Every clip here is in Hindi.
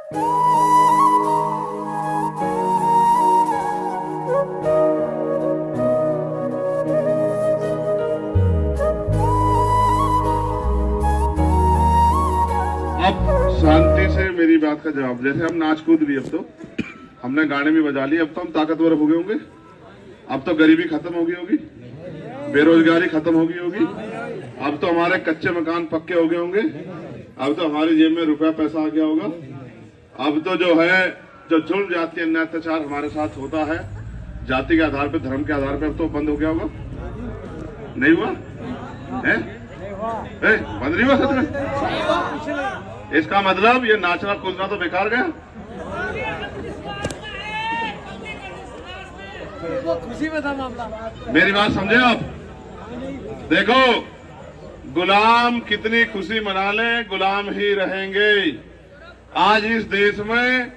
अब शांति से मेरी बात का जवाब। जैसे हम नाच कूद लिए, अब तो हमने गाने भी बजा लिए, अब तो हम ताकतवर हो गए होंगे। अब तो गरीबी खत्म हो गई होगी, बेरोजगारी खत्म हो गई होगी, अब तो हमारे कच्चे मकान पक्के हो गए होंगे, अब तो हमारी जेब में रुपया पैसा आ गया होगा। अब तो जो है, जो जुल्म जाति अन्याय अत्याचार हमारे साथ होता है जाति के आधार पर, धर्म के आधार पर, अब तो बंद हो गया होगा। नहीं हुआ है? बंद नहीं हुआ सच में? इसका मतलब ये नाचना कूदना तो बेकार गया। खुशी में था मामला। मेरी बात समझे आप? देखो, गुलाम कितनी खुशी मना ले, गुलाम ही रहेंगे। आज इस देश में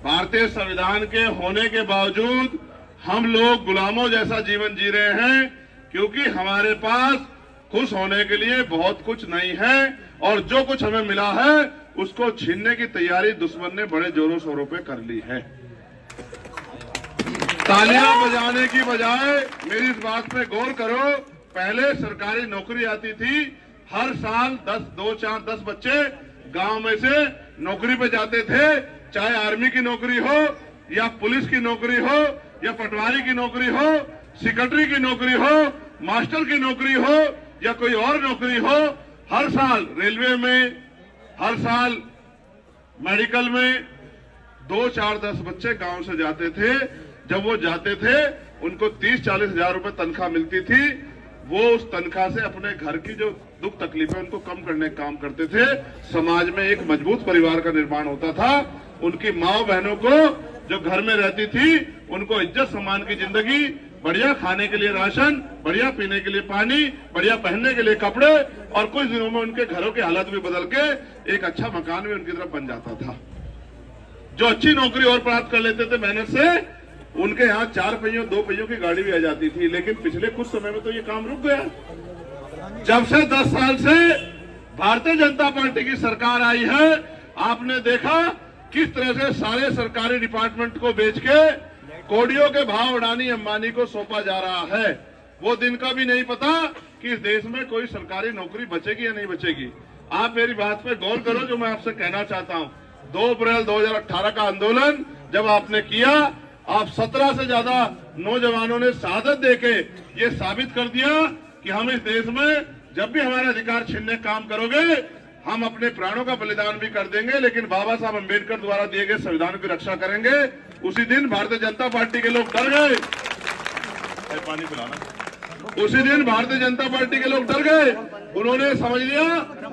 भारतीय संविधान के होने के बावजूद हम लोग गुलामों जैसा जीवन जी रहे हैं, क्योंकि हमारे पास खुश होने के लिए बहुत कुछ नहीं है, और जो कुछ हमें मिला है उसको छीनने की तैयारी दुश्मन ने बड़े जोरों शोरों पे कर ली है। तालियां बजाने की बजाय मेरी इस बात पे गौर करो। पहले सरकारी नौकरी आती थी, हर साल 10 बच्चे गांव में से नौकरी पे जाते थे, चाहे आर्मी की नौकरी हो या पुलिस की नौकरी हो या पटवारी की नौकरी हो, सेक्रेटरी की नौकरी हो, मास्टर की नौकरी हो या कोई और नौकरी हो। हर साल रेलवे में, हर साल मेडिकल में 2-4-10 बच्चे गांव से जाते थे। जब वो जाते थे उनको 30-40 हजार रुपए तनख्वाह मिलती थी। वो उस तनख्वाह से अपने घर की जो दुख तकलीफें उनको कम करने का काम करते थे। समाज में एक मजबूत परिवार का निर्माण होता था। उनकी माँ बहनों को जो घर में रहती थी उनको इज्जत सम्मान की जिंदगी, बढ़िया खाने के लिए राशन, बढ़िया पीने के लिए पानी, बढ़िया पहनने के लिए कपड़े, और कुछ दिनों में उनके घरों की हालत भी बदल के एक अच्छा मकान भी उनकी तरफ बन जाता था। जो अच्छी नौकरी और प्राप्त कर लेते थे मेहनत से, उनके यहाँ 4 पहियों 2 पहियों की गाड़ी भी आ जाती थी। लेकिन पिछले कुछ समय में तो ये काम रुक गया। जब से 10 साल से भारतीय जनता पार्टी की सरकार आई है, आपने देखा किस तरह से सारे सरकारी डिपार्टमेंट को बेच के कोडियों के भाव अडानी अंबानी को सौंपा जा रहा है। वो दिन का भी नहीं पता कि इस देश में कोई सरकारी नौकरी बचेगी या नहीं बचेगी। आप मेरी बात पे गौर करो जो मैं आपसे कहना चाहता हूँ। 2 अप्रैल 2018 का आंदोलन जब आपने किया, आप 17 से ज्यादा नौजवानों ने शहादत देके ये साबित कर दिया कि हम इस देश में जब भी हमारे अधिकार छीनने काम करोगे, हम अपने प्राणों का बलिदान भी कर देंगे, लेकिन बाबा साहब अम्बेडकर द्वारा दिए गए संविधान की रक्षा करेंगे। उसी दिन भारतीय जनता पार्टी के लोग डर गए। पानी पिलाना। उसी दिन भारतीय जनता पार्टी के लोग डर गए। उन्होंने समझ लिया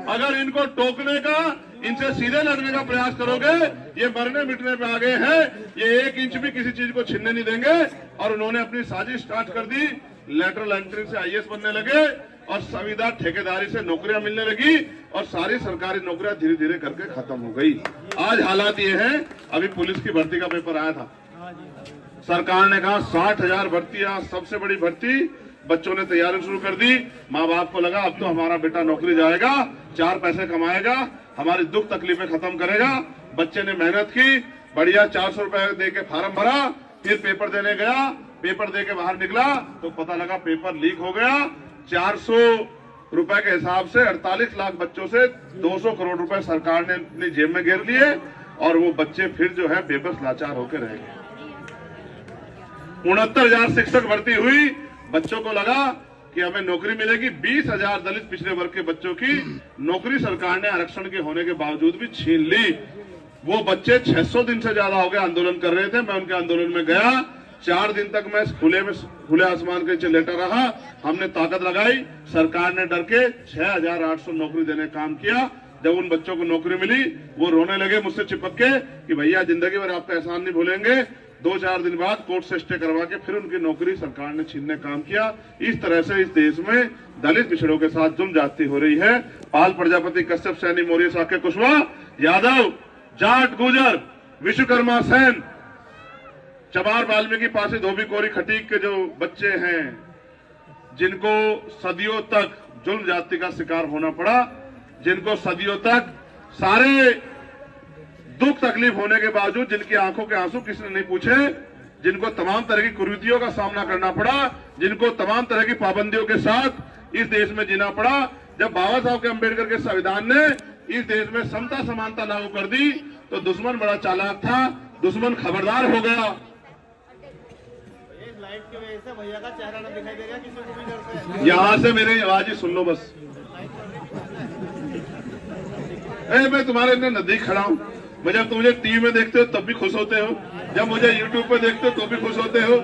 अगर इनको टोकने का, इनसे सीधे लड़ने का प्रयास करोगे, ये मरने मिटने पे आ गए हैं, ये 1 इंच भी किसी चीज को छीनने नहीं देंगे। और उन्होंने अपनी साजिश स्टार्ट कर दी। लेटरल एंट्री से IAS बनने लगे और संविदा ठेकेदारी से नौकरियां मिलने लगी, और सारी सरकारी नौकरियां धीरे धीरे करके खत्म हो गई। आज हालात ये हैं, अभी पुलिस की भर्ती का पेपर आया था, सरकार ने कहा 60,000 भर्तियां, सबसे बड़ी भर्ती। बच्चों ने तैयारी शुरू कर दी। माँ बाप को लगा अब तो हमारा बेटा नौकरी जाएगा, 4 पैसे कमाएगा, हमारी दुख तकलीफें खत्म करेगा। बच्चे ने मेहनत की, बढ़िया 400 रुपए दे के फार्म भरा, फिर पेपर देने गया। पेपर दे के बाहर निकला तो पता लगा पेपर लीक हो गया। 400 रुपए के हिसाब से 48 लाख बच्चों से 200 करोड़ रुपए सरकार ने अपनी जेब में घेर लिए, और वो बच्चे फिर जो है बेबस लाचार होकर रह गए। 69,000 शिक्षक भर्ती हुई। बच्चों को लगा कि हमें नौकरी मिलेगी। 20,000 दलित पिछड़े वर्ग के बच्चों की नौकरी सरकार ने आरक्षण के होने के बावजूद भी छीन ली। वो बच्चे 600 दिन से ज्यादा हो गए आंदोलन कर रहे थे। मैं उनके आंदोलन में गया, 4 दिन तक मैं खुले आसमान के नीचे लेटा रहा। हमने ताकत लगाई, सरकार ने डर के 6,800 नौकरी देने का काम किया। जब उन बच्चों को नौकरी मिली, वो रोने लगे मुझसे चिपक के कि भैया जिंदगी भर आपका एहसान नहीं भूलेंगे। 2-4 दिन बाद कोर्ट से स्टे करवा के फिर उनकी नौकरी सरकार ने छीनने काम किया। इस तरह से इस देश में दलित पिछड़ों के साथ जुल्म ज्यादती हो रही है। पाल प्रजापति, कश्यप, सैनी, मौर्य, साके, कुशवाहा, यादव, जाट, गुजर, विश्वकर्मा, सेन, चमार, वाल्मीकि, पासी, धोबी, कोरी, खटीक के जो बच्चे हैं, जिनको सदियों तक जुल्म ज्यादती का शिकार होना पड़ा, जिनको सदियों तक सारे दुख तकलीफ होने के बावजूद जिनकी आंखों के आंसू किसी ने नहीं पूछे, जिनको तमाम तरह की कुरीतियों का सामना करना पड़ा, जिनको तमाम तरह की पाबंदियों के साथ इस देश में जीना पड़ा, जब बाबा साहब के अम्बेडकर के संविधान ने इस देश में समता समानता लागू कर दी तो दुश्मन बड़ा चालाक था, दुश्मन खबरदार हो गया। लाइट की वजह से भैया का चेहरा न दिखाई दे रहा किसी को भी डर से। यहां से मेरी आवाज ही सुन लो बस। मैं तुम्हारे इतने नजदीक खड़ा हूं। मैं जब तुम मुझे टीवी में देखते हो तब भी खुश होते हो, जब मुझे यूट्यूब पे देखते हो तो भी खुश होते हो,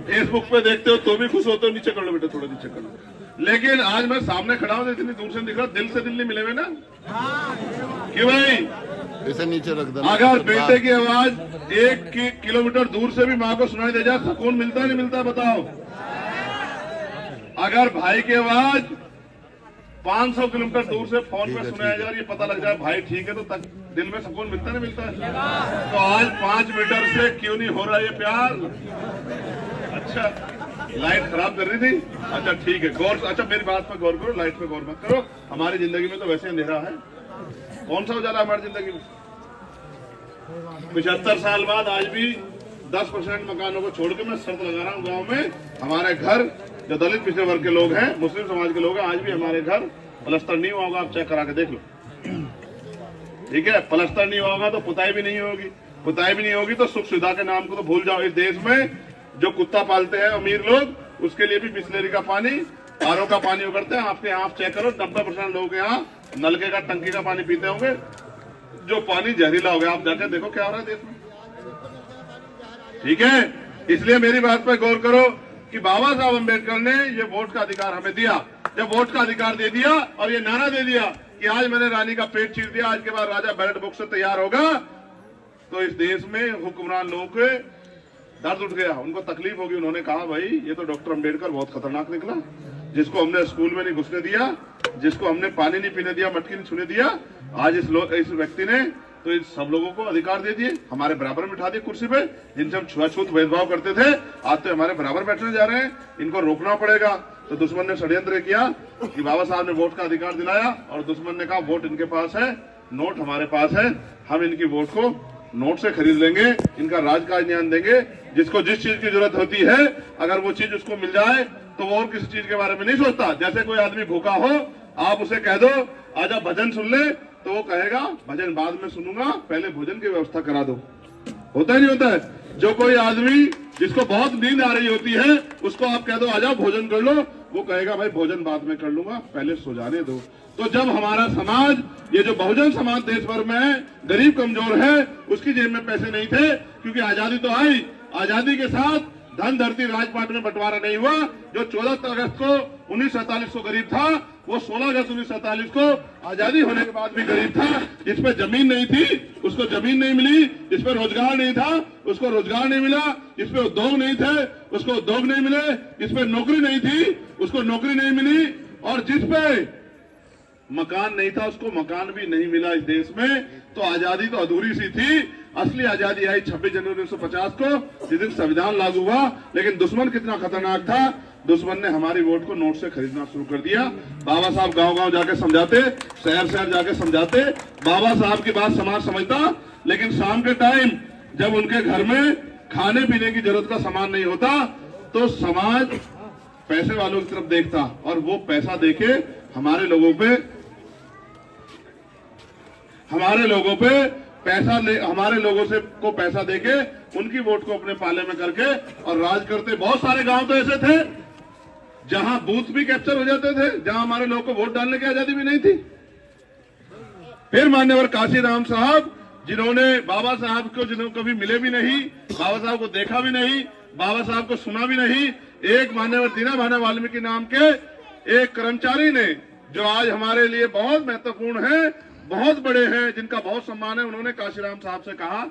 फेसबुक पे देखते हो तो भी खुश होते हो। नीचे कर लो बेटा, थोड़ा नीचे कर लो। लेकिन आज मैं सामने खड़ा हूं, इतनी दूर से दिख रहा, दिल से दिल नहीं मिले हुए ना। क्यों भाई? इसे नीचे रख देना। अगर बेटे की आवाज 1 किलोमीटर दूर से भी माँ को सुनाई दे जाए, सुकून मिलता है नहीं मिलता बताओ? अगर भाई की आवाज 500 किलोमीटर दूर से फोन पे सुनाया जाए, ये पता लग जाए भाई ठीक है, तो तक दिल में सुकून मिलता नहीं मिलता है? तो आज 5 मीटर से क्यों नहीं हो रहा ये प्यार? अच्छा, लाइट खराब कर रही थी? अच्छा ठीक है, गौर, अच्छा मेरी बात पे गौर करो, लाइट पे गौर मत करो। हमारी जिंदगी में तो वैसे अंधेरा है, कौन सा उजाला हमारी जिंदगी में? 75 साल बाद आज भी 10% मकानों को छोड़ के मैं शर्त लगा रहा हूँ, गांव में हमारे घर जो दलित पिछड़े वर्ग के लोग हैं, मुस्लिम समाज के लोग हैं, आज भी हमारे घर प्लस्तर नहीं हुआ होगा। आप चेक करा के देख लो, ठीक है? प्लस्तर नहीं होगा तो पुताई भी नहीं होगी, पुताई भी नहीं होगी तो सुख सुविधा के नाम को तो भूल जाओ। इस देश में जो कुत्ता पालते हैं अमीर लोग, उसके लिए भी बिस्लेरी का पानी, आरओ का पानी उगड़ते हैं। आपके यहाँ चेक करो, 90% लोग यहाँ नलके का, टंकी का पानी पीते होंगे, जो पानी जहरीला हो गया। आप जाकर देखो क्या हो रहा है देश में, ठीक है? इसलिए मेरी बात पर गौर करो कि बाबा साहब अम्बेडकर ने ये वोट का अधिकार हमें दिया। जब वोट का अधिकार दे दिया और ये नारा दे दिया कि आज मैंने रानी का पेट चीर दिया, आज के बाद राजा बैलेट बॉक्स से तैयार होगा, तो इस देश में हुक्मरान लोगों के दर्द उठ गया, उनको तकलीफ होगी। उन्होंने कहा भाई ये तो डॉक्टर अम्बेडकर बहुत खतरनाक निकला, जिसको हमने स्कूल में नहीं घुसने दिया, जिसको हमने पानी नहीं पीने दिया, मटकी नहीं छूने दिया, आज इस व्यक्ति ने तो इस सब लोगों को अधिकार दे दिए, हमारे बराबर में बिठा दिए कुर्सी पे। जिनसे हम छुआछूत भेदभाव करते थे, आज तो हमारे बराबर बैठने जा रहे हैं, इनको रोकना पड़ेगा। तो दुश्मन ने षड्यंत्र किया कि बाबा साहब ने वोट का अधिकार दिलाया और दुश्मन ने कहा वोट इनके पास है, नोट हमारे पास है, हम इनकी वोट को नोट से खरीद लेंगे, इनका राजकाज न्याय देंगे। जिसको जिस चीज की जरूरत होती है, अगर वो चीज उसको मिल जाए तो वो और किसी चीज के बारे में नहीं सोचता। जैसे कोई आदमी भूखा हो, आप उसे कह दो आजा भजन सुन ले, तो वो कहेगा भजन बाद में सुनूंगा, पहले भोजन की व्यवस्था करा दो। होता ही नहीं होता है? जो कोई आदमी जिसको बहुत नींद आ रही होती है, उसको आप कह दो आजा भोजन कर लो, वो कहेगा भाई भोजन बाद में कर लूंगा, पहले सो जाने दो। तो जब हमारा समाज, ये जो बहुजन समाज देश भर में है, गरीब कमजोर है, उसकी जेब में पैसे नहीं थे, क्योंकि आजादी तो आई, आजादी के साथ धन धरती राजपाट में बंटवारा नहीं हुआ। जो 14 अगस्त को 1947 को गरीब था, वो 16 अगस्त 1947 को आजादी होने के बाद भी गरीब था। जिस पे जमीन नहीं थी उसको जमीन नहीं मिली, जिस पे रोजगार नहीं था उसको रोजगार नहीं मिला, जिस पे उद्योग नहीं थे उसको उद्योग नहीं मिले, जिस पे नौकरी नहीं थी उसको नौकरी नहीं मिली, और जिस पे मकान नहीं था उसको मकान भी नहीं मिला इस देश में। तो आजादी तो अधूरी सी थी। असली आजादी आई 26 जनवरी 1950 को, जिस दिन संविधान लागू हुआ। लेकिन दुश्मन कितना खतरनाक था, दुश्मन ने हमारी वोट को नोट से खरीदना शुरू कर दिया। बाबा साहब गांव-गांव जाके समझाते, शहर-शहर जाके समझाते, बाबा साहब की बात समाज समझता, लेकिन शाम के टाइम जब उनके घर में खाने पीने की जरूरत का सामान नहीं होता, तो समाज पैसे वालों की तरफ देखता, और वो पैसा देके हमारे लोगों से को पैसा देके उनकी वोट को अपने पाले में करके और राज करते। बहुत सारे गांव तो ऐसे थे जहां बूथ भी कैप्चर हो जाते थे, जहां हमारे लोगों को वोट डालने की आजादी भी नहीं थी। फिर मान्यवर काशीराम साहब, जिन्होंने बाबा साहब को, जिन्होंने कभी मिले भी नहीं, बाबा साहब को देखा भी नहीं, बाबा साहब को सुना भी नहीं, एक मान्यवर दीना भाना वाल्मीकि नाम के एक कर्मचारी ने, जो आज हमारे लिए बहुत महत्वपूर्ण है, बहुत बड़े हैं, जिनका बहुत सम्मान है, उन्होंने काशीराम साहब से कहा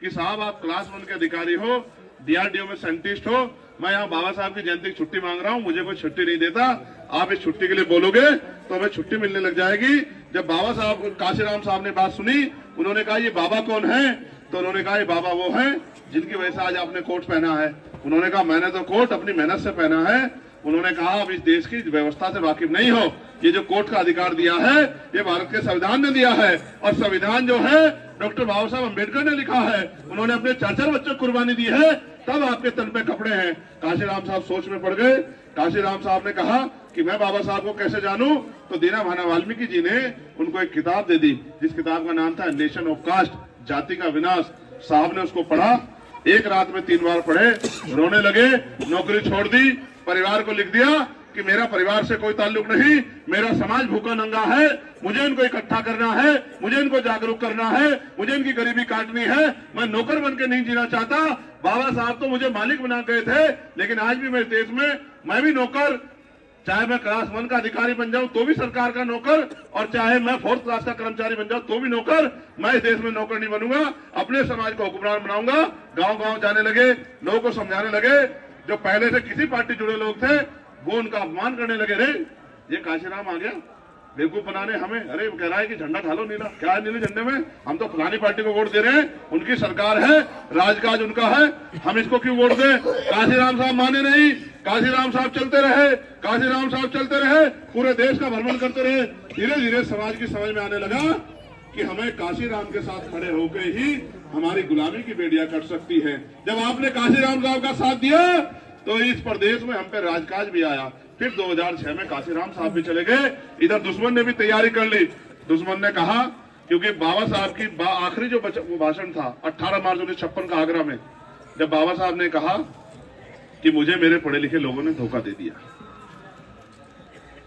कि साहब आप क्लास 1 के अधिकारी हो, डीआरडीओ में साइंटिस्ट हो, मैं यहाँ बाबा साहब की जयंती की छुट्टी मांग रहा हूँ, मुझे कोई छुट्टी नहीं देता, आप इस छुट्टी के लिए बोलोगे तो हमें छुट्टी मिलने लग जाएगी। जब बाबा साहब, काशीराम साहब ने बात सुनी, उन्होंने कहा ये बाबा कौन है? तो उन्होंने कहा ये बाबा वो है जिनकी वजह से आज आपने कोट पहना है। उन्होंने कहा मैंने तो कोट अपनी मेहनत से पहना है, उन्होंने कहा अब इस देश की व्यवस्था से वाकिफ नहीं हो, ये जो कोर्ट का अधिकार दिया है ये भारत के संविधान ने दिया है, और संविधान जो है डॉक्टर बाबा साहब अम्बेडकर ने लिखा है, उन्होंने अपने 4 बच्चों को कुर्बानी दी है, तब आपके तन पे कपड़े हैं। काशीराम साहब सोच में पड़ गए। काशीराम साहब ने कहा कि मैं बाबा साहब को कैसे जानूं, तो दीना भाना वाल्मीकि जी ने उनको एक किताब दे दी, जिस किताब का नाम था नेशन ऑफ कास्ट, जाति का विनाश। साहब ने उसको पढ़ा, एक रात में 3 बार पढ़े, रोने लगे, नौकरी छोड़ दी, परिवार को लिख दिया कि मेरा परिवार से कोई ताल्लुक नहीं, मेरा समाज भूखा नंगा है, मुझे इनको इकट्ठा करना है, मुझे इनको जागरूक करना है, मुझे इनकी गरीबी काटनी है, मैं नौकर बन के नहीं जीना चाहता। बाबा साहब तो मुझे मालिक बना गए थे, लेकिन आज भी मेरे देश में मैं भी नौकर, चाहे मैं क्लास 1 का अधिकारी बन जाऊं तो भी सरकार का नौकर, और चाहे मैं 4th क्लास का कर्मचारी बन जाऊं तो भी नौकर। मैं इस देश में नौकर नहीं बनूंगा, अपने समाज को हुक्मरान बनाऊंगा। गांव गांव जाने लगे, लोगों को समझाने लगे, जो पहले से किसी पार्टी जुड़े लोग थे वो उनका अपमान करने लगे। रे ये काशीराम आ गया बेवकूफ बनाने हमें, अरे वो कह रहा है कि झंडा ढालो नीला, क्या है नीले झंडे में, हम तो फलानी पार्टी को वोट दे रहे हैं, उनकी सरकार है, राजकाज उनका है, हम इसको क्यों वोट दें। काशीराम साहब माने नहीं, काशीराम साहब चलते रहे, काशीराम साहब चलते रहे, पूरे देश का भ्रमण करते रहे। धीरे धीरे समाज की समझ में आने लगा कि हमें काशीराम के साथ खड़े होकर ही हमारी गुलामी की बेड़ियां कट सकती है। जब आपने काशीराम साहब का साथ दिया तो इस प्रदेश में हम पे राजकाज भी आया। फिर 2006 में काशीराम साहब भी चले गए, इधर दुश्मन ने भी तैयारी कर ली। दुश्मन ने कहा, क्योंकि बाबा साहब की आखिरी जो भाषण था 18 मार्च 1956 का आगरा में, जब बाबा साहब ने कहा कि मुझे मेरे पढ़े लिखे लोगों ने धोखा दे दिया,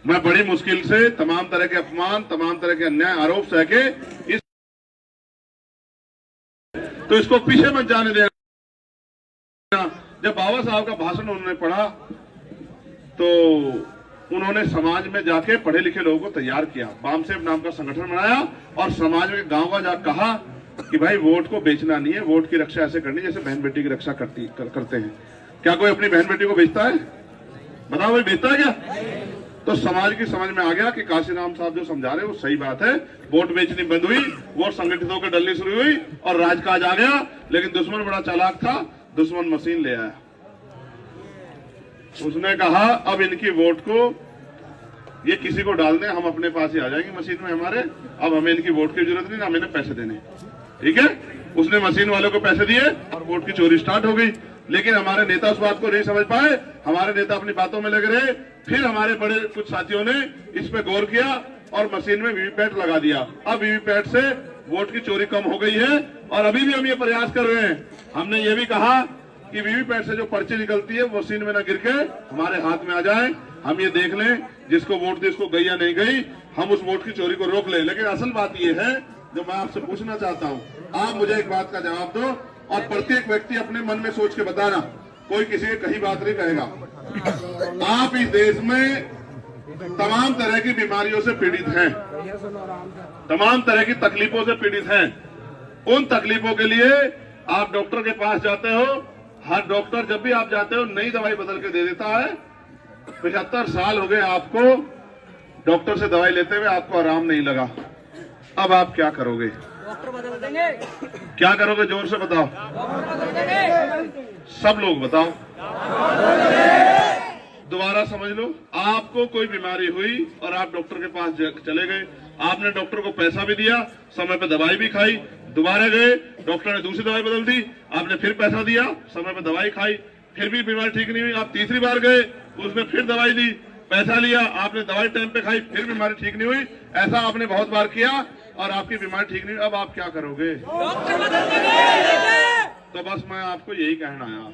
मैं बड़ी मुश्किल से तमाम तरह के अपमान, तमाम तरह के अन्याय आरोप सह के इस तो इसको पीछे मत जाने देना। जब बाबा साहब का भाषण उन्होंने पढ़ा तो उन्होंने समाज में जाके पढ़े लिखे लोगों को तैयार किया, बामसेब नाम का संगठन बनाया और समाज में गांव का जाकर कहा कि भाई वोट को बेचना नहीं है, वोट की रक्षा ऐसे करनी जैसे बहन बेटी की रक्षा करते हैं। क्या कोई अपनी बहन बेटी को बेचता है? बताओ भाई, बेचता है क्या? तो समाज की समझ में आ गया कि काशीराम साहब जो समझा रहे हैं वो सही बात है। वोट बेचनी बंद हुई, वोट संगठित होकर डलनी शुरू हुई और राजकाज आ गया। लेकिन दुश्मन बड़ा चालाक था, दुश्मन मशीन ले आया। उसने कहा अब इनकी वोट को ये किसी को डाल दें, हम अपने पास ही आ जाएंगे मशीन में हमारे, अब हमें इनकी वोट की जरूरत नहीं, ना हमें पैसे देने। ठीक है, उसने मशीन वालों को पैसे दिए और वोट की चोरी स्टार्ट हो गई। लेकिन हमारे नेता उस बात को नहीं समझ पाए, हमारे नेता अपनी बातों में लगे रहे। फिर हमारे बड़े कुछ साथियों ने इस पे गौर किया और मशीन में वीवीपैट लगा दिया। अब वीवीपैट से वोट की चोरी कम हो गई है और अभी भी हम ये प्रयास कर रहे हैं। हमने ये भी कहा कि वीवीपैट से जो पर्ची निकलती है वो मशीन में न गिर के हमारे हाथ में आ जाए, हम ये देख लें जिसको वोट दी उसको गई या नहीं गई, हम उस वोट की चोरी को रोक लें। लेकिन असल बात ये है जो मैं आपसे पूछना चाहता हूँ, आप मुझे एक बात का जवाब दो और प्रत्येक व्यक्ति अपने मन में सोच के बताना, कोई किसी की कही बात नहीं कहेगा। आप इस देश में तमाम तरह की बीमारियों से पीड़ित हैं, तमाम तरह की तकलीफों से पीड़ित हैं। उन तकलीफों के लिए आप डॉक्टर के पास जाते हो, हर डॉक्टर जब भी आप जाते हो नई दवाई बदल के दे देता है। 75 साल हो गए आपको डॉक्टर से दवाई लेते हुए, आपको आराम नहीं लगा। अब आप क्या करोगे? डॉक्टर बदल देंगे। क्या करोगे? जोर से बताओ, डॉक्टर बदल देंगे। सब लोग बताओ, दोबारा समझ लो। आपको कोई बीमारी हुई और आप डॉक्टर के पास चले गए, आपने डॉक्टर को पैसा भी दिया, समय पे दवाई भी खाई, दोबारा गए, डॉक्टर ने दूसरी दवाई बदल दी, आपने फिर पैसा दिया, समय पे दवाई खाई, फिर भी बीमारी ठीक नहीं हुई, आप तीसरी बार गए, उसने फिर दवाई ली, पैसा लिया, आपने दवाई टाइम पे खाई, फिर बीमारी ठीक नहीं हुई। ऐसा आपने बहुत बार किया और आपकी बीमारी ठीक नहीं हुई। अब आप क्या करोगे? डॉक्टर बदल देंगे। तो बस मैं आपको यही कहना आया,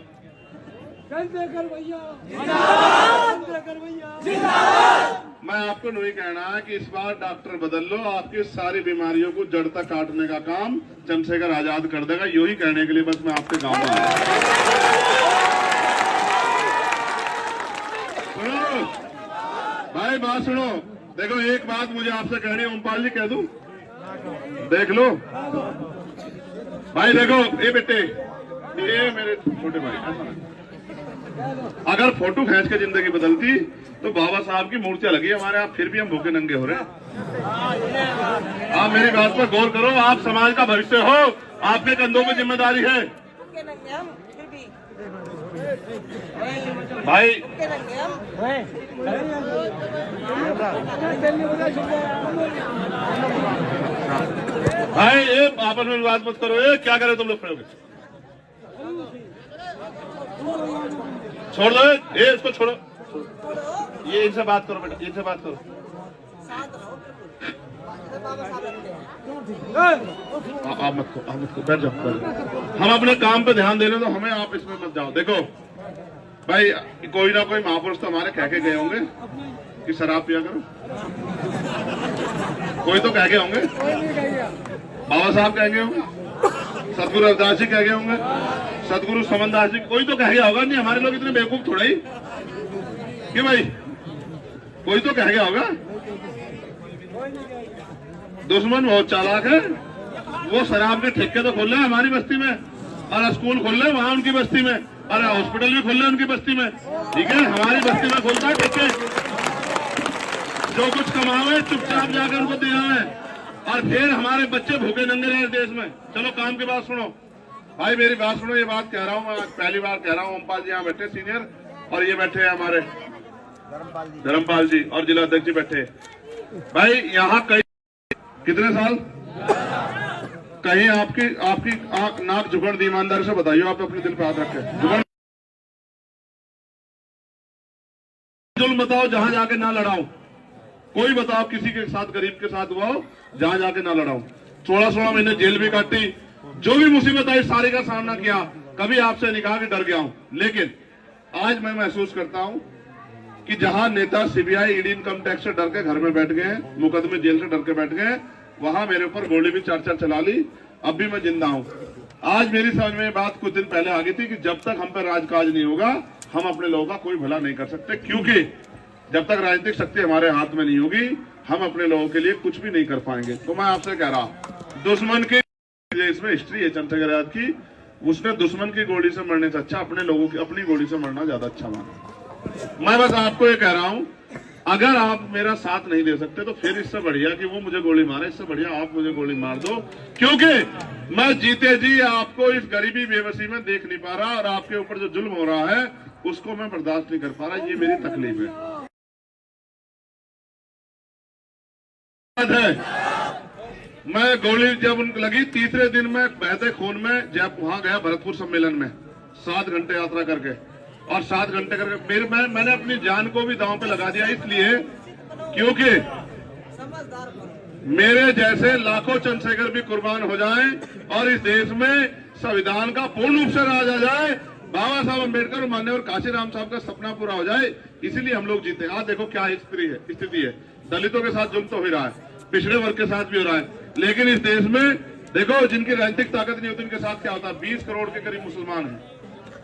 चंद्रशेखर भैया, चंद्रशेखर भैया, मैं आपको नहीं कहना है कि इस बार डॉक्टर बदल लो, आपकी सारी बीमारियों को जड़ तक काटने का काम चंद्रशेखर आजाद कर देगा। यू ही कहने के लिए बस मैं आपके गांव में आया। सुनो भाई, बात सुनो। देखो एक बात मुझे आपसे कहनी है, ओमपाल जी कह दूं, देख लो भाई, देखो ये बेटे, ये मेरे छोटे भाई, ऐसा नहीं। अगर फोटो खींच के जिंदगी बदलती तो बाबा साहब की मूर्तियां लगी हमारे यहाँ, फिर भी हम भूखे नंगे हो रहे हैं। आप मेरी बात पर गौर करो, आप समाज का भविष्य हो, आपके कंधों में जिम्मेदारी है। भाई भाई ये आपस में बात मत करो। ये क्या करे तुम लोग खड़े होके? छोड़ दो ये, इसको छोड़ो। ये इनसे बात करो बेटा, इनसे बात करो। आप मत को बैठ जाओ। हम अपने काम पे ध्यान दे रहे, तो हमें आप इसमें मत जाओ। देखो भाई, कोई ना कोई महापुरुष तो हमारे कह के गए होंगे कि शराब पिया करो। कोई तो कह गए होंगे, बाबा साहब कह गए होंगे, सतगुरु रविदास जी कह गए होंगे, सतगुरु समनदास जी, कोई तो कह गया होगा। नहीं, हमारे लोग इतने बेवकूफ थोड़ा ही कि भाई, कोई तो कह गया होगा। दुश्मन बहुत चालाक है। वो शराब के ठेके तो खोल रहे हैं हमारी बस्ती में, और स्कूल खोल रहे हैं वहां उनकी बस्ती में, और हॉस्पिटल भी खोल रहे हैं उनकी बस्ती में। ठीक है, हमारी बस्ती में खोलता है ठेके। जो कुछ कमावे चुपचाप जाकर उनको दे आवे, और फिर हमारे बच्चे भूखे नंगे रहे देश में। चलो काम की बात सुनो भाई, मेरी बात सुनो। ये बात कह रहा हूँ, मैं पहली बार कह रहा हूँ। ओमपाल जी यहाँ बैठे सीनियर, और ये बैठे हैं हमारे धर्मपाल जी, और जिला अध्यक्ष जी बैठे। भाई यहाँ कई कितने साल कहीं आपकी नाक झुकण दी? ईमानदारी से बताइए, आप अपने दिल पे हाथ रखे। जुल्म बताओ जहां जाके ना लड़ाओ। कोई बताओ किसी के साथ, गरीब के साथ हुआ हो जहां जाके ना लड़ाओ। 16 महीने जेल भी काटी, जो भी मुसीबत आई सारी का सामना किया। कभी आपसे नहीं कहा कि डर गया हूं, लेकिन आज मैं महसूस करता हूं कि जहां नेता सीबीआई, ईडी, इनकम टैक्स से डर के घर में बैठ गए, मुकदमे जेल से डर के बैठ गए, वहां मेरे ऊपर गोली भी 4 चला ली। अब भी मैं जिंदा हूं। आज मेरी समझ में बात कुछ दिन पहले आ गई थी कि जब तक हम पर राजकाज नहीं होगा, हम अपने लोगों का कोई भला नहीं कर सकते। क्योंकि जब तक राजनीतिक शक्ति हमारे हाथ में नहीं होगी, हम अपने लोगों के लिए कुछ भी नहीं कर पाएंगे। तो मैं आपसे कह रहा हूं, दुश्मन के इसमें हिस्ट्री है चंद्रशेखर आजाद की, उसने दुश्मन की गोली से मरने से अच्छा अपने लोगों की अपनी गोली से मरना ज्यादा अच्छा माना। मैं बस आपको ये कह रहा हूं, अगर आप मेरा साथ नहीं दे सकते तो फिर इससे बढ़िया कि वो मुझे गोली मारे, इससे बढ़िया आप मुझे गोली मार दो। क्योंकि मैं जीते जी आपको इस गरीबी बेबसी में देख नहीं पा रहा, और आपके ऊपर जो जुल्म हो रहा है उसको मैं बर्दाश्त नहीं कर पा रहा। ये मेरी तकलीफ है। मैं गोली जब उनको लगी, तीसरे दिन में बहते खून में जब वहां गया भरतपुर सम्मेलन में 7 घंटे यात्रा करके, और 7 घंटे करके मैंने अपनी जान को भी दांव पे लगा दिया, इसलिए क्योंकि मेरे जैसे लाखों चंद्रशेखर भी कुर्बान हो जाएं, और इस देश में संविधान का पूर्ण रूप से राज आ जाए, बाबा साहब अम्बेडकर और माननीय काशीराम साहब का सपना पूरा हो जाए, इसीलिए हम लोग जीते। आज देखो क्या स्थिति है। दलितों के साथ जुल्म तो हो रहा है, पिछड़े वर्ग के साथ भी हो रहा है, लेकिन इस देश में देखो जिनकी राजनीतिक ताकत नहीं होती उनके साथ क्या होता है। 20 करोड़ के करीब मुसलमान हैं।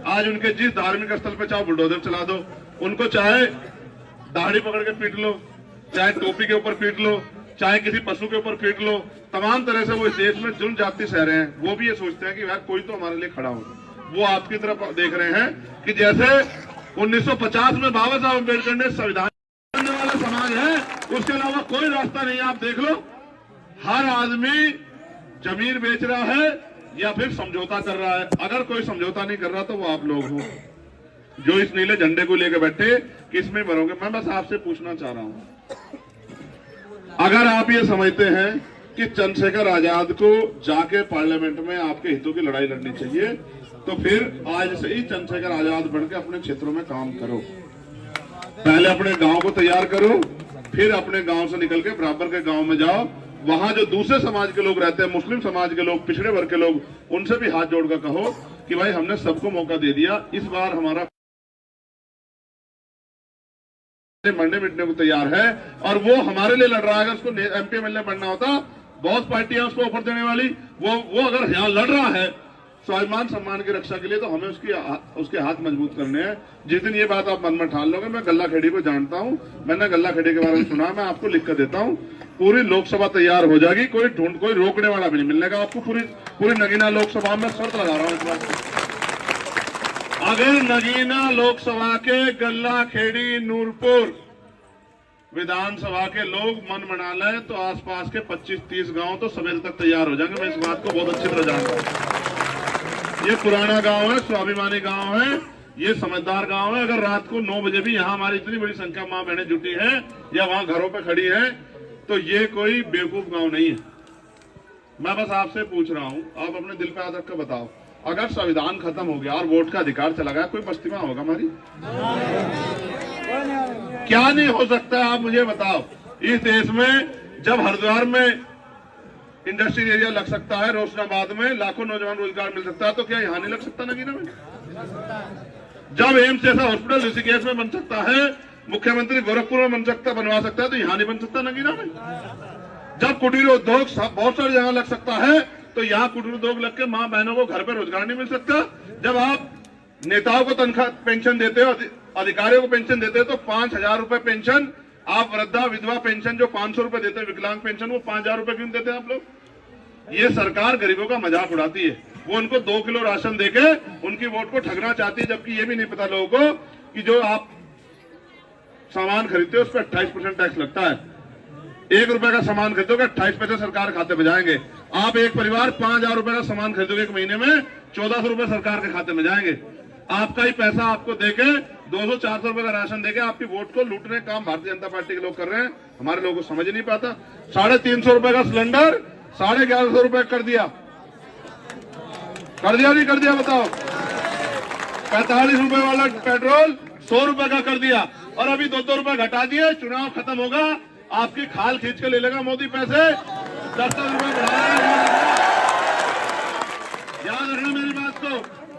आज उनके जिस धार्मिक स्थल पे चाहे बुलडोजर चला दो, उनको चाहे दाढ़ी पकड़ के पीट लो, चाहे टोपी के ऊपर पीट लो, चाहे किसी पशु के ऊपर पीट लो, तमाम तरह से वो इस देश में जुल्म जाति सह रहे हैं। वो भी ये सोचते हैं कि यार कोई तो हमारे लिए खड़ा हो। वो आपकी तरफ देख रहे हैं कि जैसे 1950 में बाबा साहब अम्बेडकर ने संविधान बनने वाला समाज है, उसके अलावा कोई रास्ता नहीं है। आप देख लो, हर आदमी जमीन बेच रहा है या फिर समझौता कर रहा है। अगर कोई समझौता नहीं कर रहा तो वो आप लोग हो जो इस नीले झंडे को लेकर बैठे, किस में मरोगे। मैं बस आपसे पूछना चाह रहा हूं, अगर आप ये समझते हैं कि चंद्रशेखर आजाद को जाके पार्लियामेंट में आपके हितों की लड़ाई लड़नी चाहिए, तो फिर आज से ही चंद्रशेखर आजाद बनकर अपने क्षेत्रों में काम करो। पहले अपने गांव को तैयार करो, फिर अपने गांव से निकल के बराबर के गांव में जाओ। वहां जो दूसरे समाज के लोग रहते हैं, मुस्लिम समाज के लोग, पिछड़े वर्ग के लोग, उनसे भी हाथ जोड़कर कहो कि भाई हमने सबको मौका दे दिया, इस बार हमारा मरने मिटने को तैयार है, और वो हमारे लिए लड़ रहा है। अगर उसको एमपी एमएलए बनना होता, बहुत पार्टियां उसको ऑफर देने वाली, वो अगर यहाँ लड़ रहा है स्वाभिमान सम्मान की रक्षा के लिए, तो हमें उसके हाथ मजबूत करने हैं। जिस दिन ये बात आप मन में ठान लोगे, मैं गल्ला खेड़ी को जानता हूं, मैंने गल्ला खेड़ी के बारे में सुना, मैं आपको लिख कर देता हूं। पूरी लोकसभा तैयार हो जाएगी, कोई रोकने वाला भी नहीं मिलने का आपको। पूरी नगीना लोकसभा में शर्त लगा रहा हूं इस बात। अगर नगीना लोकसभा के गल्ला खेड़ी नूरपुर विधानसभा के लोग मन बना लें, तो आसपास के 25-30 गांव तो सवेरे तक तैयार हो जाएंगे। मैं इस बात को बहुत अच्छी तरह जानता हूं। ये पुराना गांव है, स्वाभिमानी गांव है, ये समझदार गांव है। अगर रात को 9 बजे भी यहाँ हमारी इतनी बड़ी संख्या माँ बहनें जुटी है या वहां घरों पे खड़ी है, तो ये कोई बेवकूफ गांव नहीं है। मैं बस आपसे पूछ रहा हूँ, आप अपने दिल पे हाथ रख कर बताओ, अगर संविधान खत्म हो गया और वोट का अधिकार चला गया, कोई बस्ती में होगा हमारी? क्या नहीं हो सकता, आप मुझे बताओ। इस देश में जब हरिद्वार में इंडस्ट्रियल एरिया लग सकता है, रोशनाबाद में लाखों नौजवान रोजगार मिल सकता है, तो क्या यहाँ नहीं लग सकता नगीना में? जब एम्स जैसा हॉस्पिटल ऋषिकेश में बन सकता है, मुख्यमंत्री गोरखपुर में बनवा सकता है, तो यहाँ नहीं बन सकता नगीना में? जब कुटीर उद्योग बहुत सारी जगह लग सकता है, तो यहाँ कुटीर उद्योग लग के माँ बहनों को घर पे रोजगार नहीं मिल सकता? जब आप नेताओं को तनख्वाह पेंशन देते हो, अधिकारियों को पेंशन देते हो, तो 5,000 रुपए पेंशन, आप वृद्धा विधवा पेंशन जो 500 रुपए देते हैं, विकलांग पेंशन, वो 5,000 रुपए क्यों देते हैं आप लोग? ये सरकार गरीबों का मजाक उड़ाती है। वो उनको 2 किलो राशन देके उनकी वोट को ठगना चाहती है, जबकि ये भी नहीं पता लोगों को कि जो आप सामान खरीदते हो उस पर 28% टैक्स लगता है। 1 रुपए का सामान खरीदोगे 28 पैसे सरकार खाते में जाएंगे। आप एक परिवार 5,000 रुपए का सामान खरीदोगे एक महीने में, 1,400 रुपए सरकार के खाते में जाएंगे। आपका ही पैसा आपको देके 200-400 रुपए का राशन देके आपकी वोट को लूटने का काम भारतीय जनता पार्टी के लोग कर रहे हैं। हमारे लोगों को समझ नहीं पाता। 350 रुपए का सिलेंडर 1150 रुपए कर दिया नहीं कर दिया बताओ? 45 रुपए वाला पेट्रोल 100 रुपए का कर दिया, और अभी 2-2 रुपए घटा दिए। चुनाव खत्म होगा, आपकी खाल खींच के ले लेगा मोदी पैसे, 10-10 रुपए बढ़ा। याद रखना मेरी बात को,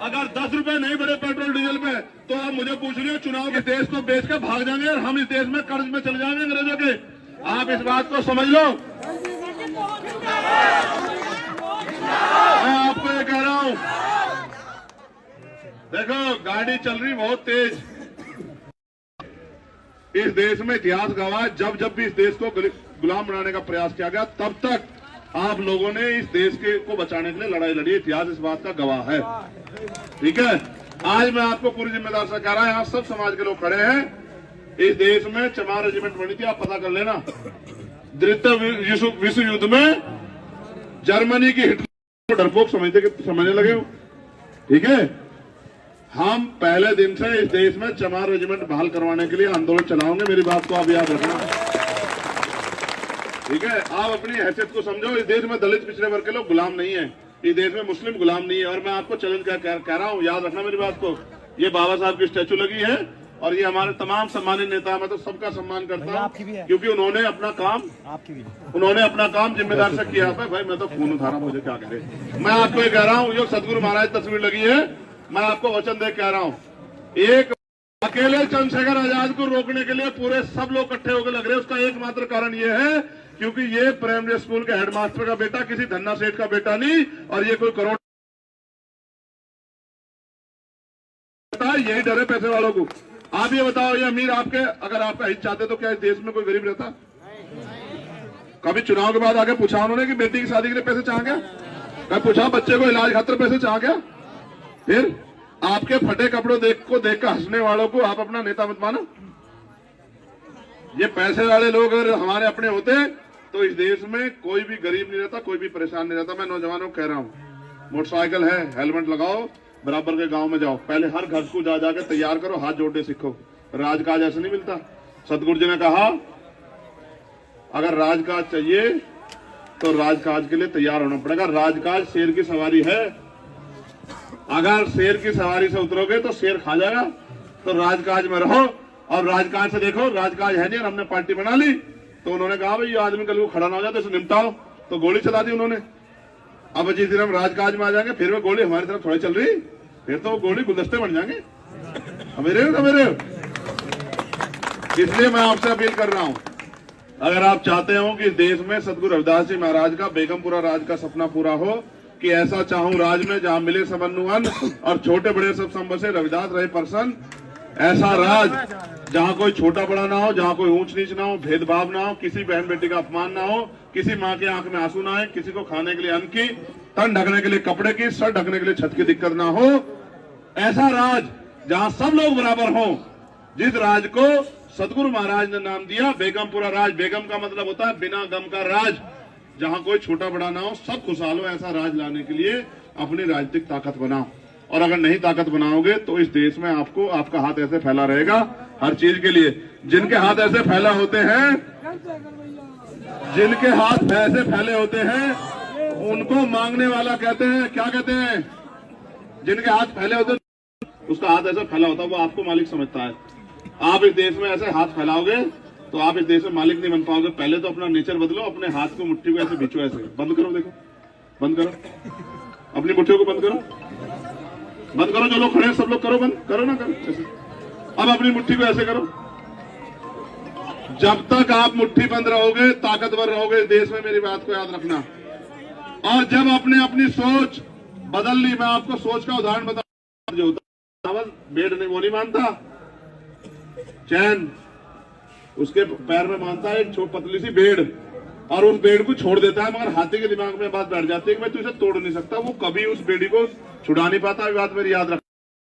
अगर 10 रुपए नहीं बढ़े पेट्रोल डीजल पे, तो आप मुझे पूछ रहे हो चुनाव के देश को बेच के भाग जाएंगे और हम इस देश में कर्ज में चले जाएंगे अंग्रेजों के। आप इस बात को समझ लो। मैं आपको ये कह रहा हूं, देखो गाड़ी चल रही बहुत तेज। इस देश में इतिहास गवाह, जब भी इस देश को गुलाम बनाने का प्रयास किया गया, तब तक आप लोगों ने इस देश के को बचाने के लिए लड़ाई लड़ी। इतिहास इस बात का गवाह है, ठीक है। आज मैं आपको पूरी जिम्मेदार से कह रहा हूं, यहाँ सब समाज के लोग खड़े हैं। इस देश में चमार रेजिमेंट बनी थी, आप पता कर लेना। द्वितीय विश्व युद्ध में जर्मनी की हिटलर को डरपोक समझने लगे हो, ठीक है। हम पहले दिन से इस देश में चमार रेजिमेंट बहाल करवाने के लिए आंदोलन चलाओगे। मेरी बात को आप याद रखना, ठीक है। आप अपनी हैसियत को समझो। इस देश में दलित पिछड़े वर्ग के लोग गुलाम नहीं है, इस देश में मुस्लिम गुलाम नहीं है। और मैं आपको चैलेंज कह रहा हूं, याद रखना मेरी बात को। ये बाबा साहब की स्टैचू लगी है और ये हमारे तमाम सम्मानित नेता, मैं तो सबका सम्मान करता हूं, क्योंकि उन्होंने अपना काम जिम्मेदार से किया है। भाई मैं तो खून उठा रहा हूं, मुझे क्या कह रहे। मैं आपको ये कह रहा हूं, जो सदगुरु महाराज तस्वीर लगी है, मैं आपको वचन दे कह रहा हूं, एक अकेले चंद्रशेखर आजाद को रोकने के लिए पूरे सब लोग इकट्ठे होकर लग रहे हैं। उसका एकमात्र कारण ये है क्योंकि ये प्राइमरी स्कूल के हेडमास्टर का बेटा, किसी धन्ना सेठ का बेटा नहीं, और ये कोई करोड़, यही डर है पैसे वालों को। आप ये बताओ, ये अमीर आपके, अगर आपका हित चाहते तो क्या इस देश में कोई गरीब रहता? कभी चुनाव के बाद आके पूछा उन्होंने कि बेटी की शादी के लिए पैसे चाह गया? कभी पूछा बच्चे को इलाज खातिर पैसे चाह गया? फिर आपके फटे कपड़ों देख कर हंसने वालों को आप अपना नेता मत मानो। ये पैसे वाले लोग अगर हमारे अपने होते तो इस देश में कोई भी गरीब नहीं रहता, कोई भी परेशान नहीं रहता। मैं नौजवानों को कह रहा हूं, मोटरसाइकिल है, हेलमेट लगाओ, बराबर के गांव में जाओ, पहले हर घर को जा जाकर तैयार करो, हाथ जोड़ने सीखो। राजकाज ऐसे नहीं मिलता। सतगुरु जी ने कहा, अगर राजकाज चाहिए तो राजकाज के लिए तैयार होना पड़ेगा। राजकाज शेर की सवारी है, अगर शेर की सवारी से उतरोगे तो शेर खा जाएगा। तो राजकाज में रहो। और राजकाज से देखो, राजकाज है नहीं और हमने पार्टी बना ली, तो उन्होंने कहा भाई ये आदमी कल को खड़ा ना हो जाए तो इसे निपटाओ, तो गोली चला दी उन्होंने। अब जिस दिन हम राजकाज में आ जाएंगे फिर वो गोली हमारी तरफ थोड़ी चल रही, फिर तो वो गोली गुलदस्ते बन जाएंगे। मेरे इसलिए मैं आपसे अपील कर रहा हूं, अगर आप चाहते हो कि इस देश में सदगुरु रविदास जी महाराज का बेगमपुरा राज का सपना पूरा हो, कि ऐसा चाहूं राज में जहां मिले सबनु अन्न और छोटे बड़े सब संबसे रविदास रहे प्रसन्न, ऐसा राज जहां कोई छोटा बड़ा ना हो, जहां कोई ऊंच नीच ना हो, भेदभाव ना हो, किसी बहन बेटी का अपमान ना हो, किसी माँ की आंख में आंसू ना आए, किसी को खाने के लिए अन्न की, तन ढकने के लिए कपड़े की, सर ढकने के लिए छत की दिक्कत ना हो, ऐसा राज जहां सब लोग बराबर हों, जिस राज को सदगुरु महाराज ने नाम दिया बेगमपुरा राज। बेगम का मतलब होता है बिना गम का राज, जहां कोई छोटा बड़ा ना हो, सब खुशहाल हो, ऐसा राज लाने के लिए अपनी राजनीतिक ताकत बनाओ। और अगर नहीं ताकत बनाओगे तो इस देश में आपको आपका हाथ ऐसे फैला रहेगा हर चीज के लिए। जिनके हाथ ऐसे फैला होते हैं, जिनके हाथ ऐसे फैले होते हैं, उनको मांगने वाला कहते हैं। क्या कहते हैं? जिनके हाथ फैले होते हैं, उसका हाथ ऐसा फैला होता है, वो आपको मालिक समझता है। आप इस देश में ऐसे हाथ फैलाओगे तो आप इस देश में मालिक नहीं बन पाओगे। पहले तो अपना नेचर बदलो, अपने हाथ को मुट्ठी को ऐसे बिछो, ऐसे बंद करो, देखो बंद करो, अपनी मुट्ठियों को बंद करो, बंद करो। जो लोग खड़े हैं सब लोग करो, बंद करो ना, करो ऐसे। अब अपनी मुट्ठी को ऐसे करो। जब तक आप मुट्ठी बंद रहोगे, ताकतवर रहोगे इस देश में, मेरी बात को याद रखना। और जब आपने अपनी सोच बदल ली, मैं आपको सोच का उदाहरण बता, जो होता बेड नहीं, वो नहीं मानता, चैन उसके पैर में मानता है एक पतली सी बेड़, और उस बेड़ को छोड़ देता है। मगर हाथी के दिमाग में बात बैठ जाती है कि मैं तुझे तोड़ नहीं सकता, वो कभी उस बेड़ी को छुड़ा नहीं पाता। ये बात मेरी याद रखना।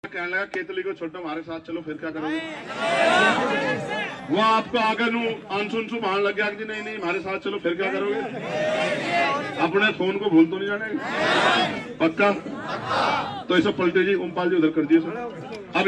कहने लगा केतली को छोड़ो, हमारे साथ चलो, फिर क्या करोगे? वो आपको आगे नू अनसुन मान लग गया कि नहीं नहीं हमारे साथ चलो, फिर क्या करोगे? अपने फोन को भूल तो नहीं जाने? पक्का? तो ऐसा पलटे जी, ओमपाल जी उधर कर दिए सर। अब